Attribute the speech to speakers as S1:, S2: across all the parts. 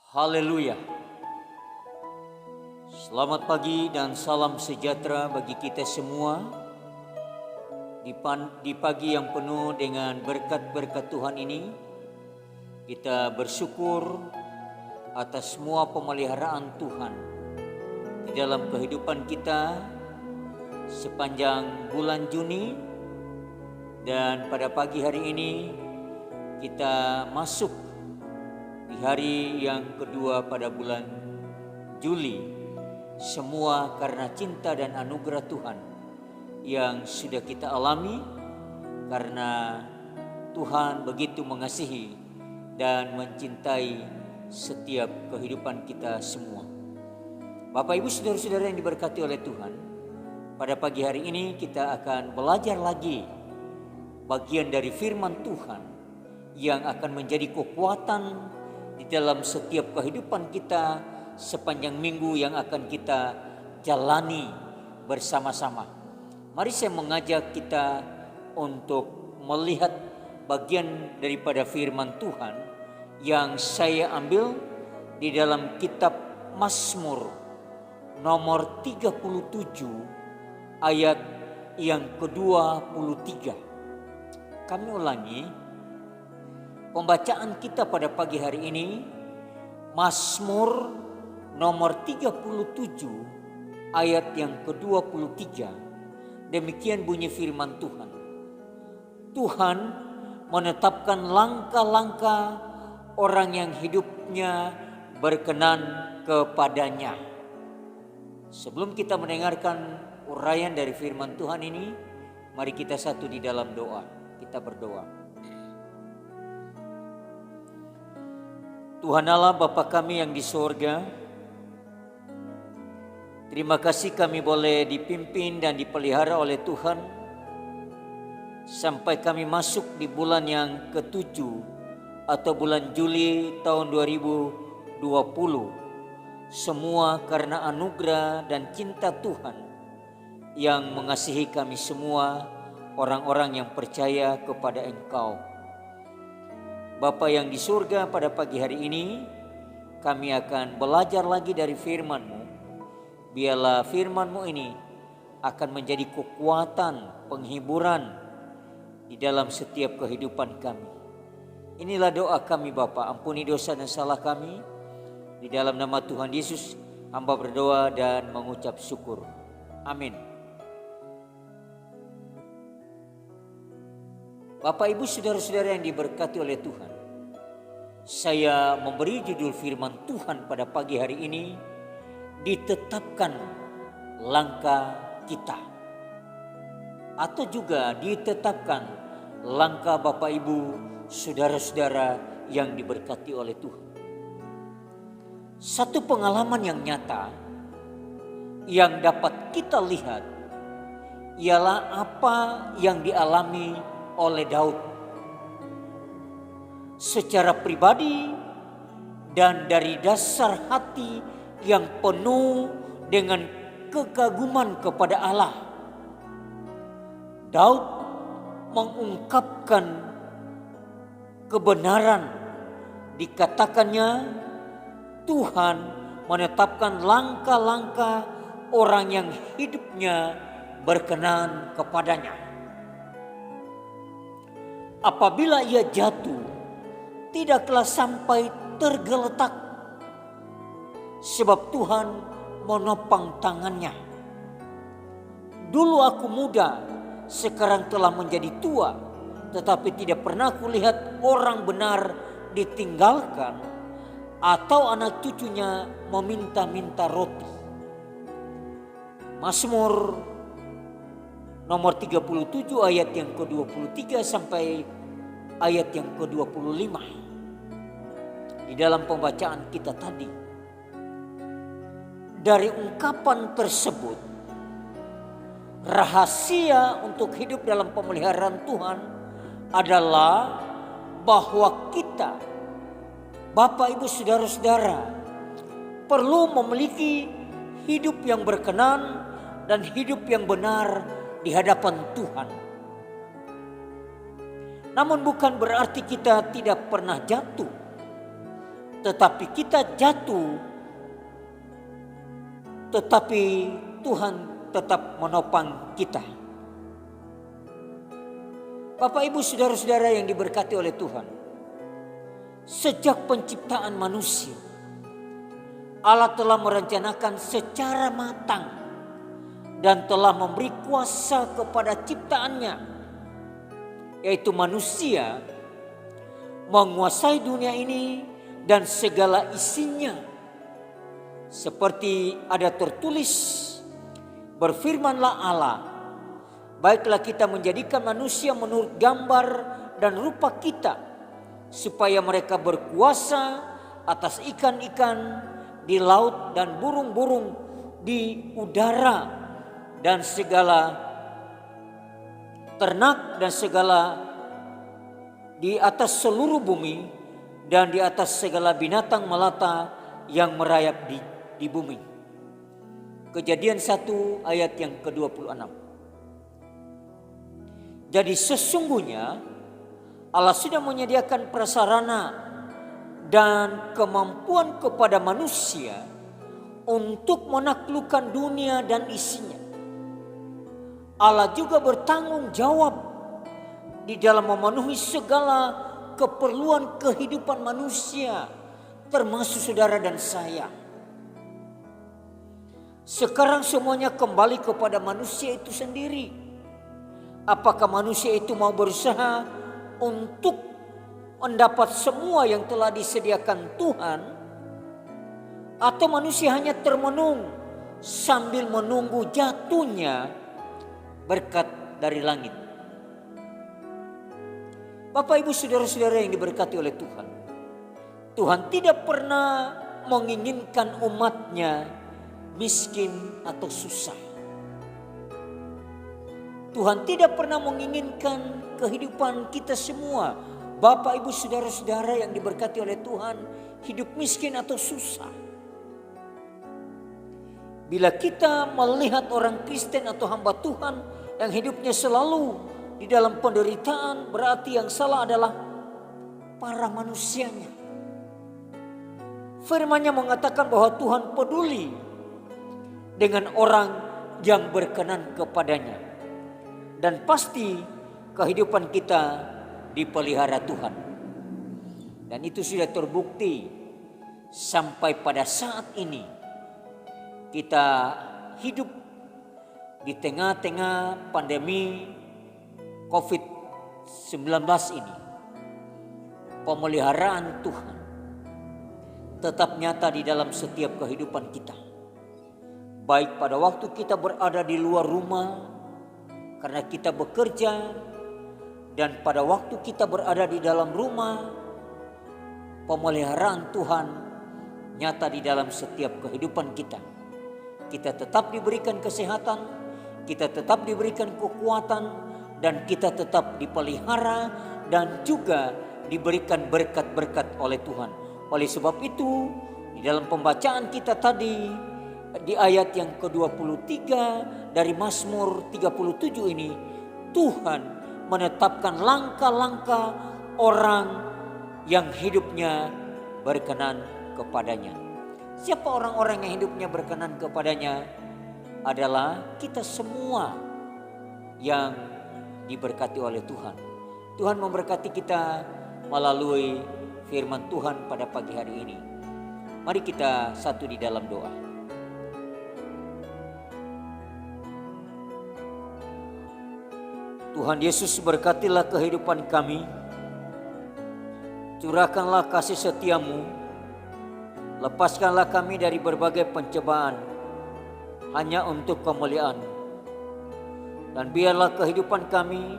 S1: Haleluya. Selamat pagi dan salam sejahtera bagi kita semua di pagi yang penuh dengan berkat-berkat Tuhan ini. Kita bersyukur atas semua pemeliharaan Tuhan di dalam kehidupan kita sepanjang bulan Juni, dan pada pagi hari ini kita masuk di hari yang kedua pada bulan Juli. Semua karena cinta dan anugerah Tuhan yang sudah kita alami, karena Tuhan begitu mengasihi dan mencintai setiap kehidupan kita semua. Bapak Ibu saudara-saudara yang diberkati oleh Tuhan, pada pagi hari ini kita akan belajar lagi bagian dari firman Tuhan yang akan menjadi kekuatan di dalam setiap kehidupan kita sepanjang minggu yang akan kita jalani bersama-sama. Mari saya mengajak kita untuk melihat bagian daripada firman Tuhan yang saya ambil di dalam kitab Mazmur nomor 37 ayat yang ke-23. Kami ulangi pembacaan kita pada pagi hari ini, Mazmur nomor 37 ayat yang ke-23. Demikian bunyi firman Tuhan. Tuhan menetapkan langkah-langkah orang yang hidupnya berkenan kepadanya. Sebelum kita mendengarkan uraian dari firman Tuhan ini, mari kita satu di dalam doa. Kita berdoa. Tuhan Allah Bapa kami yang di sorga, terima kasih kami boleh dipimpin dan dipelihara oleh Tuhan sampai kami masuk di bulan yang ke-7 atau bulan Juli tahun 2020. Semua karena anugerah dan cinta Tuhan yang mengasihi kami semua, orang-orang yang percaya kepada Engkau. Bapa yang di surga, pada pagi hari ini kami akan belajar lagi dari firman-Mu. Biarlah firman-Mu ini akan menjadi kekuatan, penghiburan di dalam setiap kehidupan kami. Inilah doa kami Bapa, ampuni dosa dan salah kami. Di dalam nama Tuhan Yesus hamba berdoa dan mengucap syukur. Amin. Bapak Ibu saudara-saudara yang diberkati oleh Tuhan, saya memberi judul firman Tuhan pada pagi hari ini, ditetapkan langkah kita, atau juga ditetapkan langkah Bapak Ibu saudara-saudara yang diberkati oleh Tuhan. Satu pengalaman yang nyata yang dapat kita lihat ialah apa yang dialami oleh Daud secara pribadi dan dari dasar hati yang penuh dengan kekaguman kepada Allah. Daud mengungkapkan kebenaran, dikatakannya Tuhan menetapkan langkah-langkah orang yang hidupnya berkenan kepadanya. Apabila ia jatuh, tidaklah sampai tergeletak, sebab Tuhan menopang tangannya. Dulu aku muda, sekarang telah menjadi tua, tetapi tidak pernah kulihat orang benar ditinggalkan atau anak cucunya meminta-minta roti. Mazmur nomor 37 ayat yang ke-23 sampai ayat yang ke-25. Di dalam pembacaan kita tadi, dari ungkapan tersebut, rahasia untuk hidup dalam pemeliharaan Tuhan adalah bahwa kita, Bapak Ibu saudara-saudara, perlu memiliki hidup yang berkenan dan hidup yang benar di hadapan Tuhan. Namun bukan berarti kita tidak pernah jatuh, tetapi kita jatuh, tetapi Tuhan tetap menopang kita. Bapak, Ibu, saudara-saudara yang diberkati oleh Tuhan, sejak penciptaan manusia, Allah telah merencanakan secara matang dan telah memberi kuasa kepada ciptaannya, yaitu manusia, menguasai dunia ini dan segala isinya. Seperti ada tertulis, berfirmanlah Allah, baiklah kita menjadikan manusia menurut gambar dan rupa kita, supaya mereka berkuasa atas ikan-ikan di laut dan burung-burung di udara dan segala ternak dan segala di atas seluruh bumi dan di atas segala binatang melata yang merayap di bumi. Kejadian 1 ayat yang ke-26. Jadi sesungguhnya Allah sudah menyediakan prasarana dan kemampuan kepada manusia untuk menaklukkan dunia dan isinya. Allah juga bertanggung jawab di dalam memenuhi segala keperluan kehidupan manusia, termasuk saudara dan saya. Sekarang semuanya kembali kepada manusia itu sendiri. Apakah manusia itu mau berusaha untuk mendapat semua yang telah disediakan Tuhan, atau manusia hanya termenung sambil menunggu jatuhnya berkat dari langit? Bapak, Ibu, saudara-saudara yang diberkati oleh Tuhan, Tuhan tidak pernah menginginkan umatnya miskin atau susah. Tuhan tidak pernah menginginkan kehidupan kita semua, Bapak, Ibu, saudara-saudara yang diberkati oleh Tuhan, hidup miskin atau susah. Bila kita melihat orang Kristen atau hamba Tuhan yang hidupnya selalu di dalam penderitaan, berarti yang salah adalah para manusianya. Firman-Nya mengatakan bahwa Tuhan peduli dengan orang yang berkenan kepadanya. Dan pasti kehidupan kita dipelihara Tuhan. Dan itu sudah terbukti sampai pada saat ini. Kita hidup di tengah-tengah pandemi COVID-19 ini. Pemeliharaan Tuhan tetap nyata di dalam setiap kehidupan kita. Baik pada waktu kita berada di luar rumah karena kita bekerja, dan pada waktu kita berada di dalam rumah, pemeliharaan Tuhan nyata di dalam setiap kehidupan kita. Kita tetap diberikan kesehatan, kita tetap diberikan kekuatan, dan kita tetap dipelihara dan juga diberikan berkat-berkat oleh Tuhan. Oleh sebab itu, di dalam pembacaan kita tadi, di ayat yang ke-23 dari Mazmur 37 ini, Tuhan menetapkan langkah-langkah orang yang hidupnya berkenan kepadanya. Siapa orang-orang yang hidupnya berkenan kepadanya? Adalah kita semua yang diberkati oleh Tuhan. Tuhan memberkati kita melalui firman Tuhan pada pagi hari ini. Mari kita satu di dalam doa. Tuhan Yesus, berkatilah kehidupan kami. Curahkanlah kasih setia-Mu. Lepaskanlah kami dari berbagai pencobaan hanya untuk kemuliaan. Dan biarlah kehidupan kami,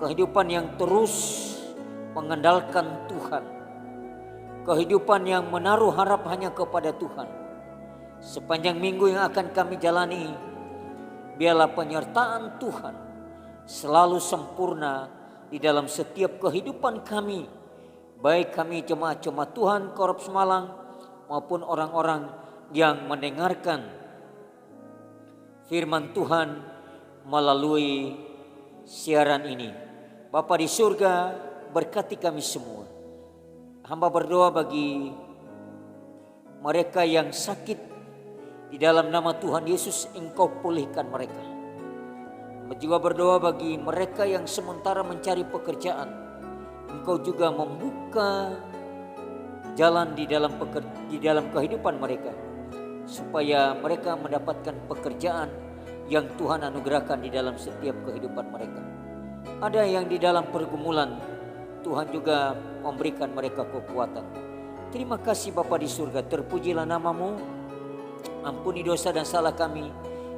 S1: kehidupan yang terus mengandalkan Tuhan. Kehidupan yang menaruh harap hanya kepada Tuhan. Sepanjang minggu yang akan kami jalani, biarlah penyertaan Tuhan selalu sempurna di dalam setiap kehidupan kami. Baik kami jemaat-jemaat Tuhan Korps Malang maupun orang-orang yang mendengarkan firman Tuhan melalui siaran ini. Bapa di surga, berkati kami semua. Hamba berdoa bagi mereka yang sakit, di dalam nama Tuhan Yesus Engkau pulihkan mereka. Juga berdoa bagi mereka yang sementara mencari pekerjaan, Engkau juga membuka jalan di dalam kehidupan mereka, supaya mereka mendapatkan pekerjaan yang Tuhan anugerahkan di dalam setiap kehidupan mereka. Ada yang di dalam pergumulan, Tuhan juga memberikan mereka kekuatan. Terima kasih Bapa di surga, terpujilah nama-Mu. Ampuni dosa dan salah kami.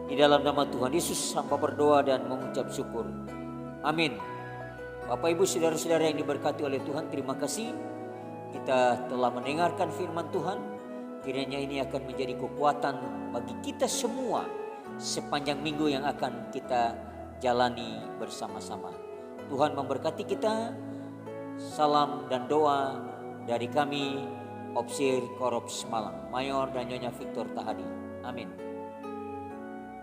S1: Di dalam nama Tuhan Yesus hamba berdoa dan mengucap syukur. Amin. Bapak Ibu saudara-saudara yang diberkati oleh Tuhan, terima kasih. Kita telah mendengarkan firman Tuhan. Kiranya ini akan menjadi kekuatan bagi kita semua sepanjang minggu yang akan kita jalani bersama-sama. Tuhan memberkati kita. Salam dan doa dari kami, Opsir Korps Malang, Mayor dan Nyonya Victor Tahadi. Amin.